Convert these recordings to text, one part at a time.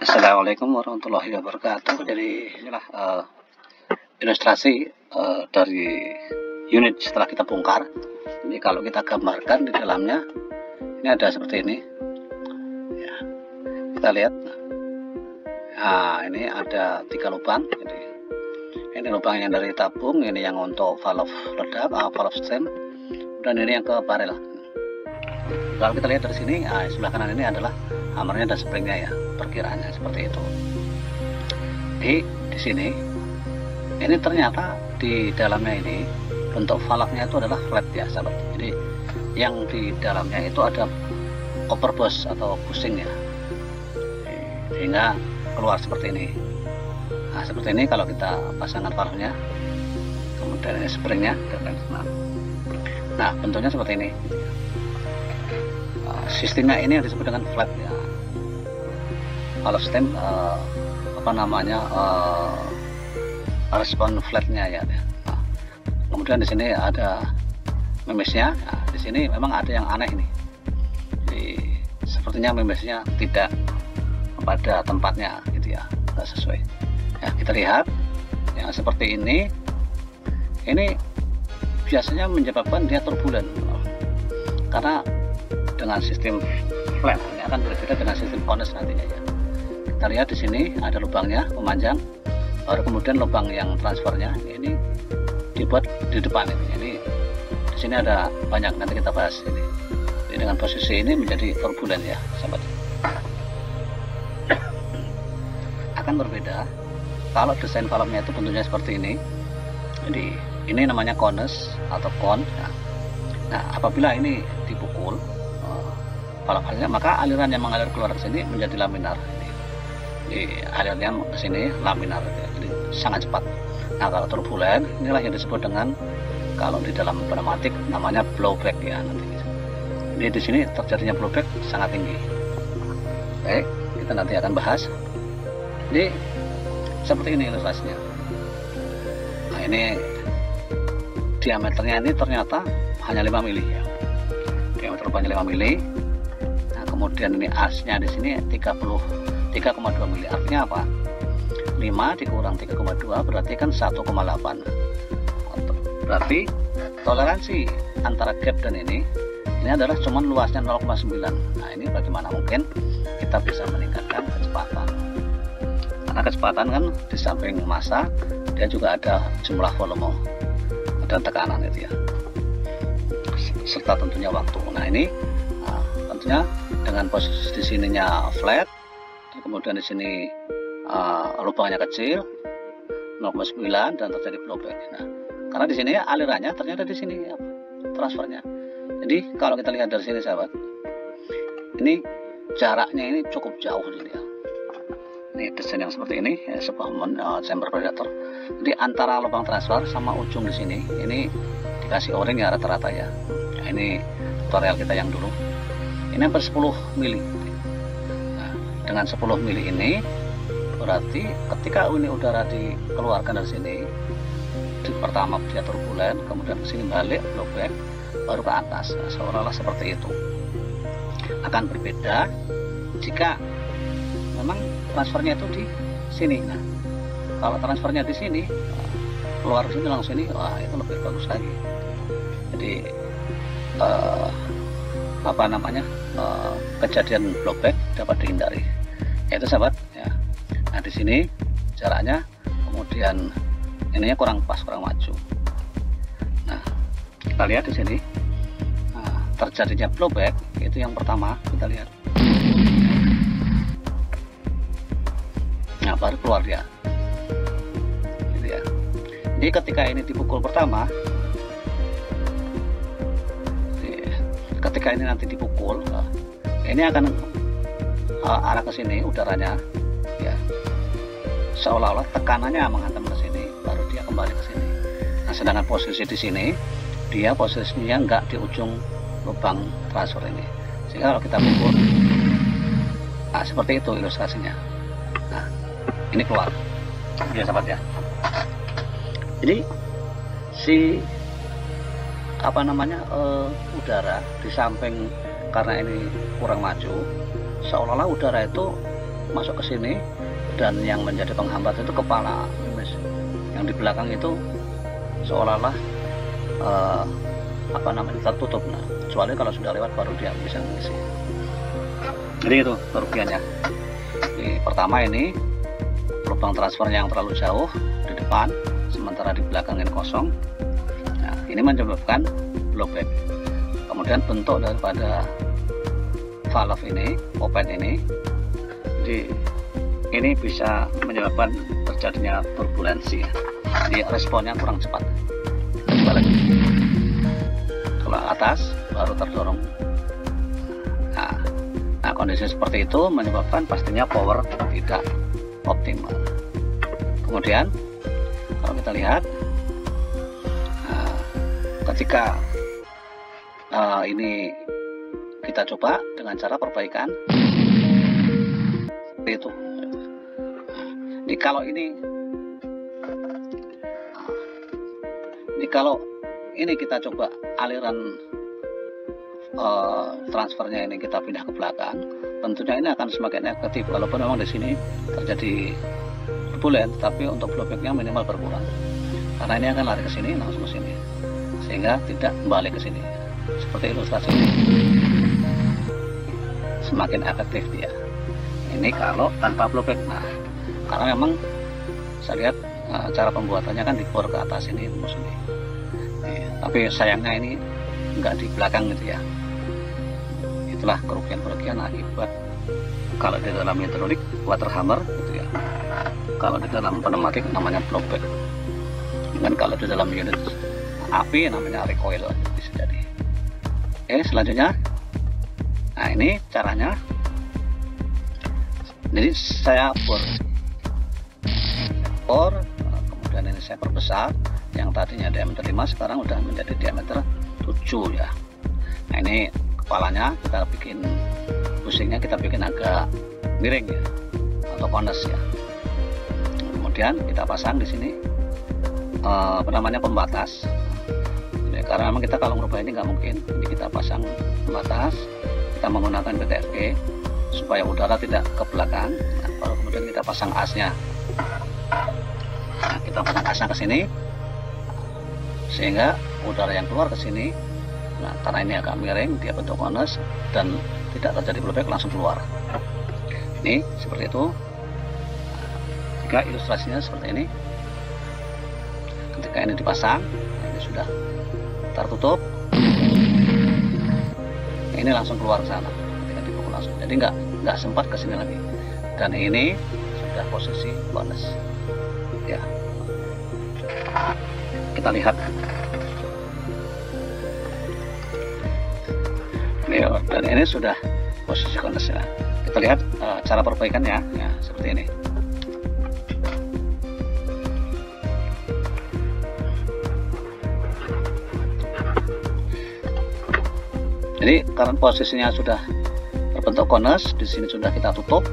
Assalamualaikum warahmatullahi wabarakatuh. Jadi inilah ilustrasi dari unit setelah kita bongkar. Ini kalau kita gambarkan di dalamnya, ini ada seperti ini. Ya, kita lihat. Nah, ini ada 3 lubang. Jadi, ini lubang yang dari tabung, ini yang untuk valve ledak, valve stem, dan ini yang ke barel. Kalau kita lihat dari sini, sebelah kanan ini adalah hammernya dan springnya ya, perkiraannya seperti itu. Di sini, ini ternyata di dalamnya ini bentuk valve-nya itu adalah flat ya, sahabat. Jadi yang di dalamnya itu ada overboost atau bushing ya, sehingga keluar seperti ini. Nah, seperti ini kalau kita pasangkan valve-nya, kemudian ini springnya. Nah, bentuknya seperti ini. Sistemnya ini yang disebut dengan flat ya, valve stem respon flatnya ya. Nah, kemudian di sini ada memesnya. Nah, di sini memang ada yang aneh ini. Jadi sepertinya memesnya tidak pada tempatnya gitu ya, nggak sesuai. Ya, kita lihat yang seperti ini biasanya menyebabkan dia turbulen karena dengan sistem flat ini akan berbeda dengan sistem konus nantinya ya. Kita lihat di sini ada lubangnya memanjang, baru kemudian lubang yang transfernya ini dibuat di depan ini. Jadi di sini ada banyak, nanti kita bahas ini. Jadi dengan posisi ini menjadi turbulen ya, sahabat. Akan berbeda kalau desain valve-nya itu bentuknya seperti ini. Jadi ini namanya konus atau kon. Nah, apabila ini dipukul valve-nya, maka aliran yang mengalir keluar ke sini menjadi laminar. Jadi alirnya ke sini laminar, jadi sangat cepat. Nah, kalau turbulen inilah yang disebut dengan, kalau di dalam pneumatik namanya blowback ya nanti. Jadi di sini terjadinya blowback sangat tinggi. Baik, kita nanti akan bahas. Jadi seperti ini ilustrasinya. Nah, ini diameternya ini ternyata hanya 5 mili ya. Diameter lubangnya 5 mili. Nah, kemudian ini asnya di sini 3,2 mili. Artinya apa? 5 dikurang 3,2 berarti kan 1,8. Berarti toleransi antara gap dan ini adalah cuman luasnya 0,9. Nah, ini bagaimana mungkin kita bisa meningkatkan kecepatan? Karena kecepatan kan di samping massa, dia juga ada jumlah volume dan tekanan itu ya, serta tentunya waktu. Nah, ini tentunya dengan posisi di sininya flat, kemudian di sini lubangnya kecil 0,9 dan terjadi blowback. Nah, karena di sini alirannya ternyata di sini ya, transfernya. Jadi kalau kita lihat dari sini sahabat, ini jaraknya ini cukup jauh gitu ya. Ini desain yang seperti ini ya, sebuah chamber predator. Jadi antara lubang transfer sama ujung di sini ini dikasih o-ring ya rata-rata ya. Nah, ini tutorial kita yang dulu. Ini hampir 10 mili. Nah, dengan 10 mili ini berarti ketika ini udara dikeluarkan dari sini, pertama dia turbulen, kemudian ke sini balik blowback, baru ke atas. Nah, seolah-olah seperti itu. Akan berbeda jika memang transfernya itu di sini. Nah, kalau transfernya di sini, keluar sini langsung sini, wah itu lebih bagus lagi. Jadi kejadian blowback dapat dihindari. Itu sahabat ya. Nah, di sini jaraknya, kemudian ininya kurang pas, kurang maju. Nah, kita lihat di sini. Nah, terjadinya blowback itu yang pertama kita lihat. Nah, baru keluar dia. Gitu ya. Jadi ketika ini dipukul pertama, ketika ini nanti dipukul, ini akan arah ke sini udaranya ya, seolah-olah tekanannya menghantam ke sini, baru dia kembali ke sini. Nah, sedangkan posisi di sini dia posisinya enggak di ujung lubang transfer ini, sehingga kalau kita pukul, nah seperti itu ilustrasinya. Nah, ini keluar ya sahabat ya. Jadi si udara di samping, karena ini kurang maju, seolah-olah udara itu masuk ke sini, dan yang menjadi penghambat itu kepala Mimis. Yang di belakang itu seolah-olah tertutup. Nah, kecuali kalau sudah lewat baru dia bisa mengisi. Jadi itu kerugiannya. Jadi, pertama ini lubang transfer yang terlalu jauh di depan, sementara di belakang ini kosong. Nah, ini menyebabkan blowback. Kemudian bentuk daripada valve ini, popet ini, jadi ini bisa menyebabkan terjadinya turbulensi. Jadi responnya kurang cepat. Balik. Kalau atas baru terdorong. Nah, kondisi seperti itu menyebabkan pastinya power tidak optimal. Kemudian kalau kita lihat, ketika ini kita coba dengan cara perbaikan seperti itu. Jadi kalau ini kita coba aliran transfernya ini kita pindah ke belakang, tentunya ini akan semakin negatif. Walaupun memang di sini terjadi turbulen, tapi untuk blowbacknya minimal berkurang, karena ini akan lari ke sini langsung ke sini, sehingga tidak kembali ke sini. Seperti ilustrasi ini, semakin efektif dia. Ini kalau tanpa blowback. Nah, karena memang saya lihat cara pembuatannya kan dibor ke atas ini tembus ini. Tapi sayangnya ini enggak di belakang gitu ya. Itulah kerugian-kerugian akibat kalau di dalam hidrolik water hammer gitu ya. Kalau di dalam pneumatik namanya blowback. Dan kalau di dalam unit api namanya recoil bisa jadi. Oke, selanjutnya. Nah, ini caranya. Jadi saya bor, kemudian ini saya perbesar. Yang tadinya diameter 5 sekarang udah menjadi diameter 7 ya. Nah, ini kepalanya kita bikin, pusingnya kita bikin agak miring ya, atau kones ya. Kemudian kita pasang di sini pembatas. Jadi, karena memang kita kalau merubah ini nggak mungkin, jadi kita pasang pembatas. Kita menggunakan PTFE supaya udara tidak ke belakang. Nah, baru kemudian kita pasang asnya. Nah, kita pasang asnya ke sini, sehingga udara yang keluar ke sini, nah karena ini agak miring, dia bentuk kones dan tidak terjadi blowback, langsung keluar. Ini seperti itu. Jika ilustrasinya seperti ini, ketika ini dipasang, ini sudah tertutup, ini langsung keluar ke sana ketika dipukul langsung. Jadi nggak sempat ke sini lagi. Dan ini sudah posisi kones. Ya. Kita lihat. Dan ini sudah posisi konesnya. Kita lihat cara perbaikannya ya, seperti ini. Jadi karena posisinya sudah terbentuk kones, di sini sudah kita tutup,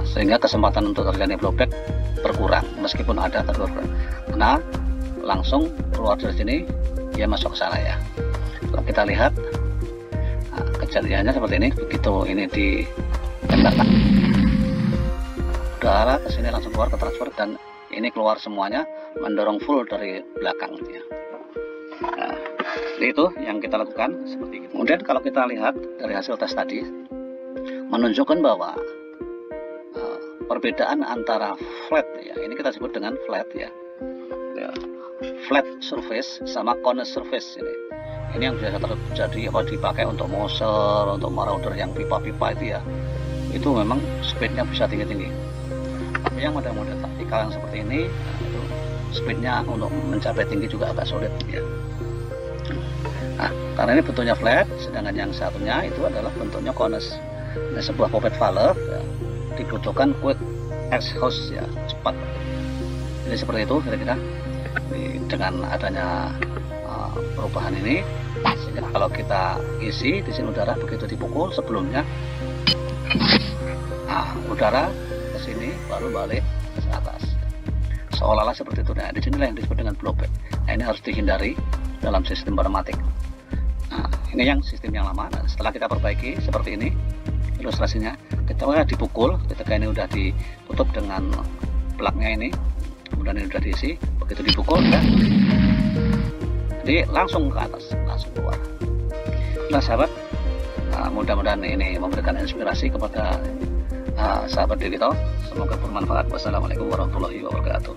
sehingga kesempatan untuk terjadi blowback berkurang meskipun ada terkurang. Karena langsung keluar dari sini dia masuk ke sana ya. Kalau kita lihat kejadiannya seperti ini, begitu ini ditembakkan udara ke sini langsung keluar ke transfer, dan ini keluar semuanya mendorong full dari belakang gitu ya. Nah, itu yang kita lakukan seperti itu. Kemudian kalau kita lihat dari hasil tes tadi menunjukkan bahwa perbedaan antara flat ya, ini kita sebut dengan flat ya, flat surface sama cone surface ini yang biasa terjadi dipakai untuk moser, untuk marauder yang pipa-pipa itu ya, itu memang speednya bisa tinggi-tinggi. Tapi yang model-model taktikal yang seperti ini, itu speednya untuk mencapai tinggi juga agak sulit ya. Nah, karena ini bentuknya flat, sedangkan yang satunya itu adalah bentuknya cones. Nah, sebuah popet valve ya, dibutuhkan quick exhaust ya, cepat. Jadi seperti itu kira-kira. Dengan adanya perubahan ini, sehingga kalau kita isi di sini udara begitu dipukul sebelumnya, udara ke sini baru balik ke atas, seolah-olah seperti itu. Nah, di sinilah yang disebut dengan blowback. Nah, ini harus dihindari dalam sistem pneumatik. Nah, ini yang sistem yang lama. Nah, setelah kita perbaiki seperti ini ilustrasinya, ketika dipukul, ketika ini udah ditutup dengan plugnya ini, kemudian ini udah diisi, begitu dipukul ya, jadi langsung ke atas, langsung keluar. Nah sahabat, mudah-mudahan ini memberikan inspirasi kepada sahabat Devito. Semoga bermanfaat. Wassalamualaikum warahmatullahi wabarakatuh.